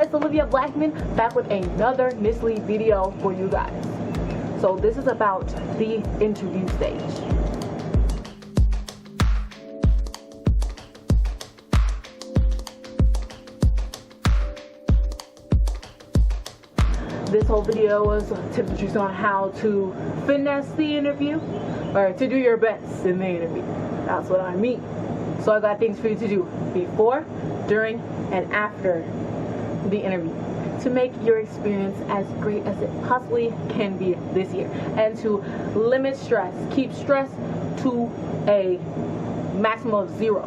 it's Olivia Blackmon back with another NSLI-y video for you guys. So this is about the interview stage. This whole video was tips on how to finesse the interview, or to do your best in the interview. That's what I mean. So I got things for you to do before, during, and after the interview to make your experience as great as it possibly can be this year, and to limit stress, keep stress to a maximum of 0.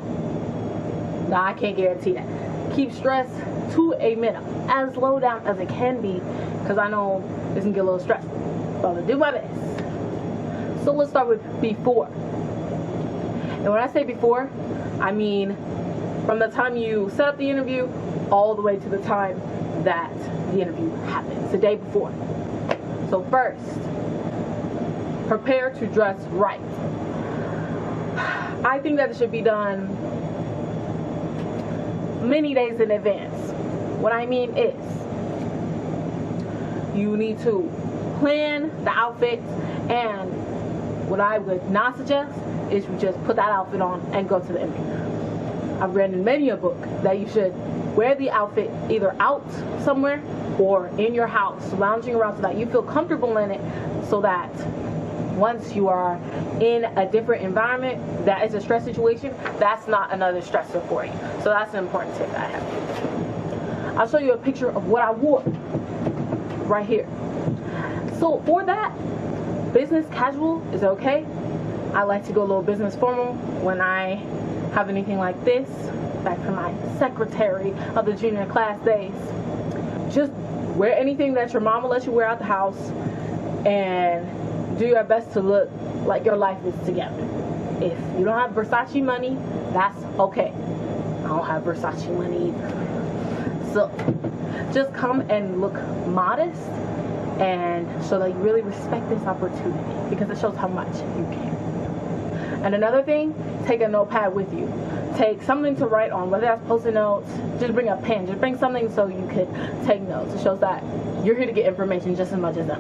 Now I can't guarantee that. Keep stress to a minimum, as low down as it can be, because I know this can get a little stressful, but I'm gonna do my best. So let's start with before. And when I say before, I mean from the time you set up the interview all the way to the time that the interview happens, the day before. So first, prepare to dress right. I think that it should be done many days in advance. What I mean is, you need to plan the outfit, and what I would not suggest is you just put that outfit on and go to the interview. I've read in many a book that you should wear the outfit either out somewhere or in your house, lounging around, so that you feel comfortable in it, so that once you are in a different environment that is a stress situation, that's not another stressor for you. So that's an important tip that I have. I'll show you a picture of what I wore right here. So for that, business casual is okay. I like to go a little business formal when I have anything like this, back from my secretary of the junior class days. Just wear anything that your mama lets you wear out the house, and do your best to look like your life is together. If you don't have Versace money, that's okay. I don't have Versace money either. So just come and look modest, and so that you really respect this opportunity, because it shows how much you care. And another thing, take a notepad with you. Take something to write on, whether that's post-it notes, just bring a pen, just bring something so you could take notes. It shows that you're here to get information just as much as them.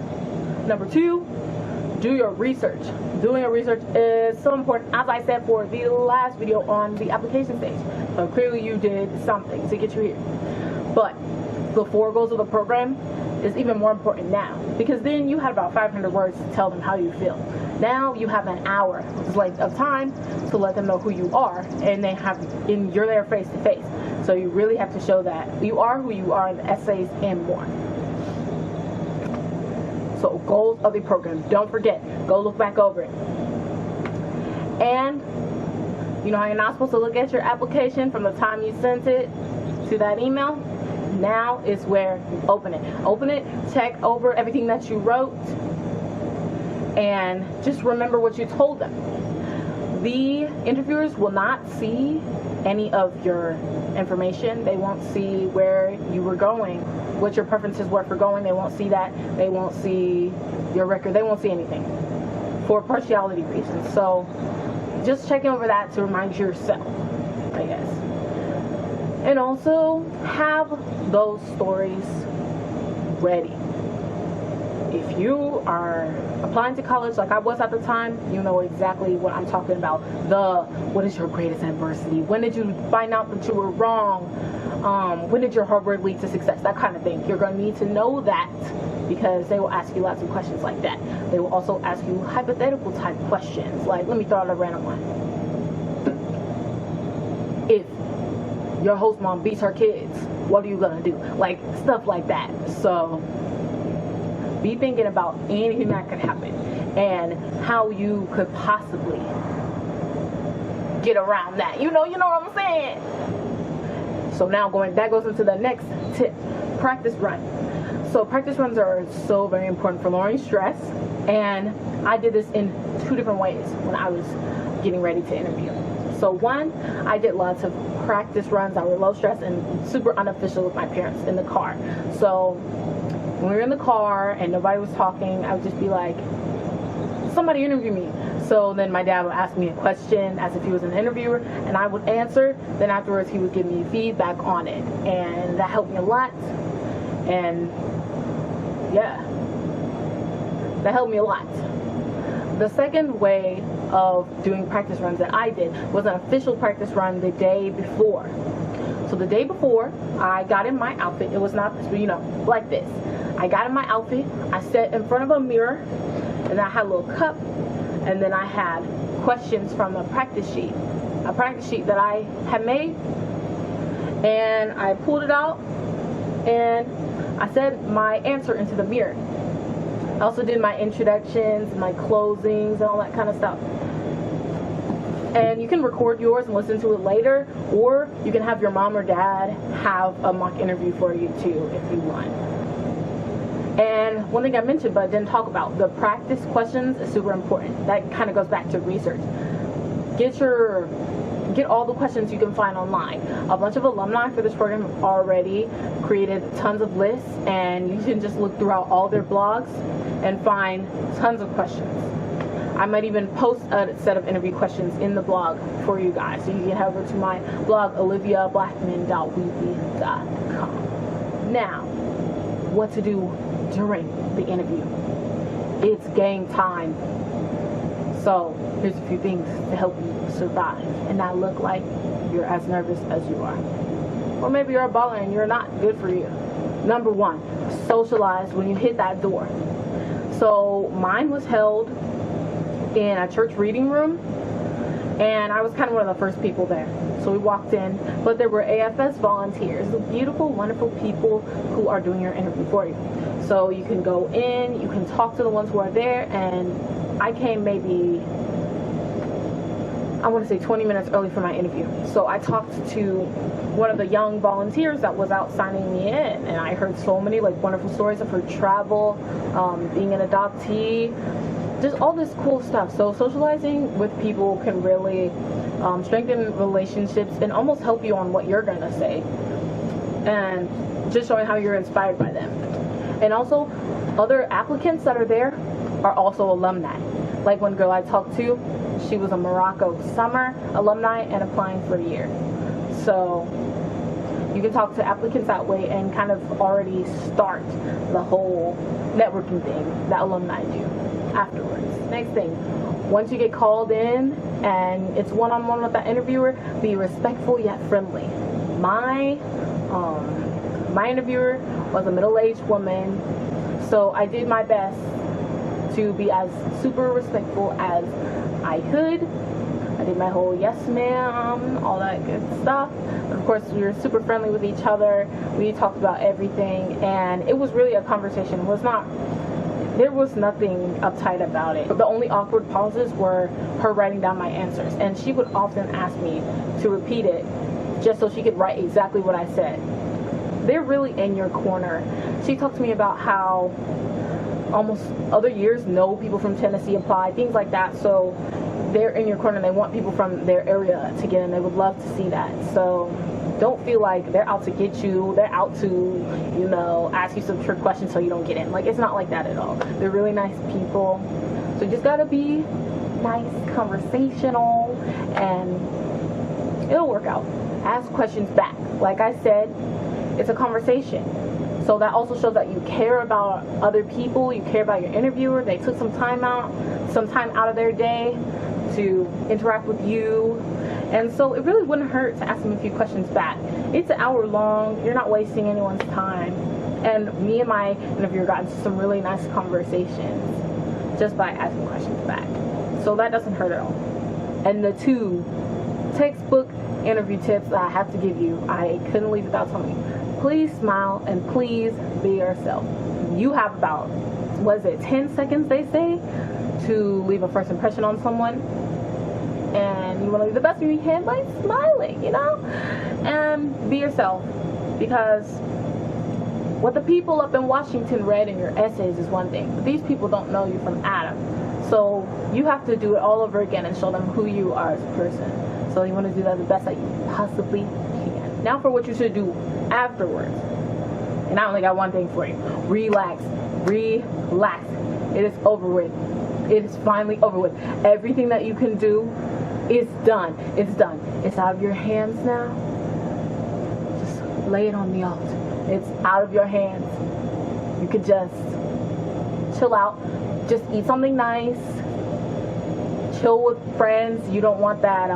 Number 2, do your research. Doing your research is so important, as I said for the last video on the application stage. So clearly you did something to get you here. But the 4 goals of the program is even more important now, because then you had about 500 words to tell them how you feel. Now you have an hour length of time to let them know who you are, and you're there face to face. So you really have to show that you are who you are in the essays and more. So goals of the program, don't forget, go look back over it. And you know how you're not supposed to look at your application from the time you sent it to that email? Now is where you open it. Open it, check over everything that you wrote, and just remember what you told them. The interviewers will not see any of your information. They won't see where you were going, what your preferences were for going. They won't see that. They won't see your record. They won't see anything for partiality reasons. So just checking over that to remind yourself, I guess. And also have those stories ready. If you are applying to college like I was at the time, you know exactly what I'm talking about. What is your greatest adversity? When did you find out that you were wrong? When did your hard work lead to success? That kind of thing. You're going to need to know that, because they will ask you lots of questions like that. They will also ask you hypothetical type questions. Like, let me throw out a random one. If your host mom beats her kids, what are you going to do? Like, stuff like that. So be thinking about anything that could happen and how you could possibly get around that. You know what I'm saying? So now that goes into the next tip, practice run. So practice runs are so very important for lowering stress, and I did this in 2 different ways when I was getting ready to interview. So one, I did lots of practice runs that were low stress and super unofficial with my parents in the car. So when we were in the car and nobody was talking, I would just be like, somebody interview me. So then my dad would ask me a question as if he was an interviewer, and I would answer. Then afterwards he would give me feedback on it, and that helped me a lot And yeah, that helped me a lot. The second way of doing practice runs that I did was an official practice run the day before. So the day before, I got in my outfit. It was not, like this. I got in my outfit, I sat in front of a mirror, and I had a little cup, and then I had questions from a practice sheet that I had made, and I pulled it out, and I said my answer into the mirror. I also did my introductions, my closings, and all that kind of stuff. And you can record yours and listen to it later, or you can have your mom or dad have a mock interview for you too if you want. And one thing I mentioned but didn't talk about, the practice questions is super important. That kind of goes back to research. Get all the questions you can find online. A bunch of alumni for this program have already created tons of lists, and you can just look throughout all their blogs and find tons of questions. I might even post a set of interview questions in the blog for you guys, so you can head over to my blog, oliviablackman.weebly.com. Now, what to do during the interview. It's game time. So here's a few things to help you survive and not look like you're as nervous as you are. Or maybe you're a baller and you're not. Good for you. Number one, socialize when you hit that door. So mine was held in a church reading room, and I was kind of one of the first people there. So we walked in, but there were AFS volunteers, the beautiful, wonderful people who are doing your interview for you. So you can go in, you can talk to the ones who are there, and I came maybe, I want to say 20 minutes early for my interview. So I talked to one of the young volunteers that was out signing me in, and I heard so many wonderful stories of her travel, being an adoptee, just all this cool stuff. So socializing with people can really strengthen relationships and almost help you on what you're going to say, and just showing how you're inspired by them. And also, other applicants that are there are also alumni. Like one girl I talked to, she was a Morocco summer alumni and applying for a year. So you can talk to applicants that way and kind of already start the whole networking thing that alumni do afterwards. Next thing, once you get called in and it's one-on-one with that interviewer, be respectful yet friendly. My interviewer was a middle-aged woman, so I did my best to be as super respectful as I could. I did my whole yes ma'am, all that good stuff. But of course, we were super friendly with each other. We talked about everything, and it was really a conversation. There was nothing uptight about it. The only awkward pauses were her writing down my answers, and she would often ask me to repeat it just so she could write exactly what I said. They're really in your corner. She talked to me about how almost other years no people from Tennessee apply, things like that. So they're in your corner. They want people from their area to get in. They would love to see that. So don't feel like they're out to get you. They're out to, ask you some trick questions so you don't get in. It's not like that at all. They're really nice people. So you just gotta be nice, conversational, and it'll work out. Ask questions back. Like I said, it's a conversation. So that also shows that you care about other people, you care about your interviewer. They took some time out of their day to interact with you. And so it really wouldn't hurt to ask them a few questions back. It's an hour long, you're not wasting anyone's time. And me and my interviewer got into some really nice conversations just by asking questions back. So that doesn't hurt at all. And the two textbook interview tips that I have to give you, I couldn't leave without telling you. Please smile and please be yourself. You have about, 10 seconds they say, to leave a first impression on someone. And you want to leave the best you can by smiling, And be yourself. Because what the people up in Washington read in your essays is one thing, but these people don't know you from Adam. So you have to do it all over again and show them who you are as a person. So you want to do that the best that you possibly can. Now for what you should do afterwards. And I only got one thing for you. Relax. Relax. It is over with. It is finally over with. Everything that you can do is done. It's done. It's out of your hands now. Just lay it on the altar It's out of your hands. You could just chill out, just eat something nice, chill with friends. You don't want that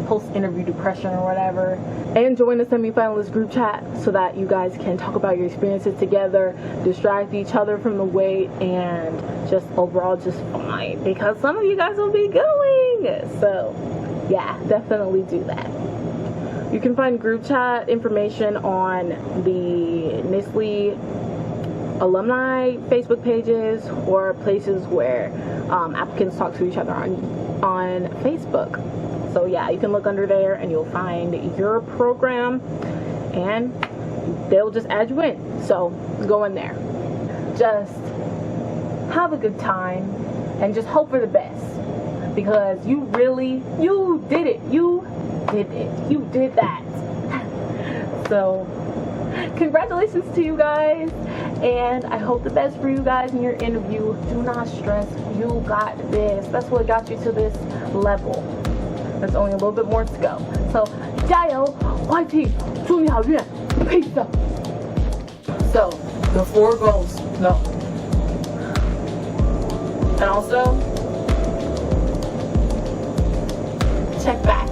post-interview depression or whatever. And join the semi-finalist group chat so that you guys can talk about your experiences together, distract each other from the wait, and just overall just fine, because some of you guys will be going. So yeah, definitely do that. You can find group chat information on the NSLI-y alumni Facebook pages or places where applicants talk to each other on Facebook. So yeah, you can look under there and you'll find your program and they'll just add you in. So go in there. Just have a good time and just hope for the best, because you did it. You did that. So congratulations to you guys, and I hope the best for you guys in your interview. Do not stress. You got this. That's what got you to this level. There's only a little bit more to go. So 加油 YT 祝你好运 Peace out. So the 4 goals. No. And also check back.